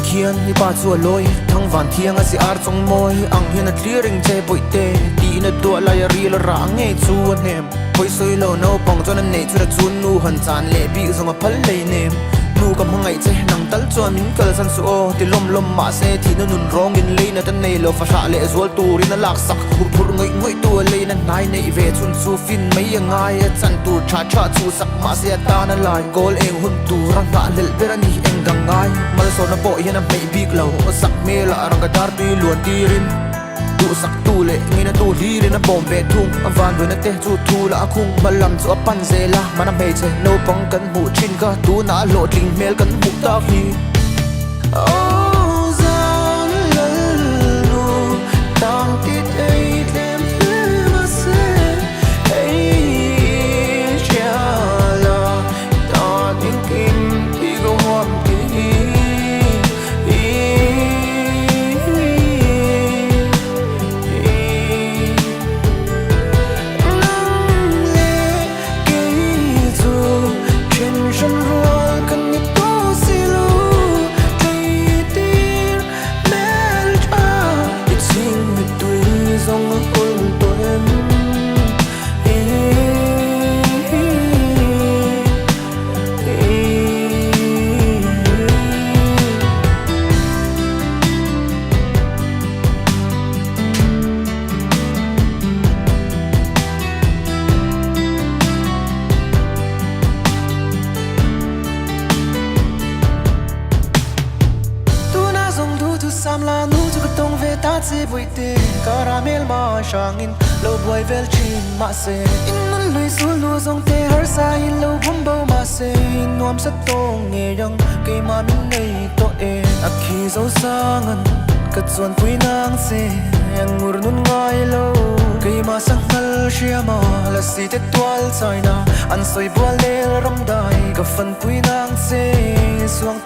hiền ni ba chua loi thang van thiang a si ar chong moi ang hian a clearing che poite ti na tua la ya ri la ra nge chu nem poi soi lo no pong chon an nei chu ra chun nu han chan le bi zong a phal le nem nu kam hangai che nang tal chuan min kal san su o ti lom lom ma se thi na nun rong in le na tan nei lo fa sha le zol tu rin a lak sak phur phur ngoi ngoi tu le na nai nei ve chun chu fin mai angai a chan tu tha tha chu sak ma se ta na lai gol eng hun tu rang ga lel berani eng gangai mal so na bo hian a mai big lo sak me la rang ga dar tu luan ti rin tu sak tu le ngi na tu li rin a bom ve thung a van we na te chu thu la khung balam chu a pan zela mana me che no pang kan mu thin ka tu na lo tling mel kan mu ta hi oh zan lal nu tang ti ei tlem ma se ei cha la ta ting kim ti go hom ti sam la nu chu ka tong ve ta che voi te caramel ma shangin lo boy vel chin ma se in nun lui sul nu zong te har sa in lo bum bo ma se nuam sa tong nge yang ke ma min nei to e akhi zo sangan ka chuan pui nang se yang ngur nun ngai lo ke ma sang hal shiama la si te twal china an soi bua le ram dai ka fan pui nang se suang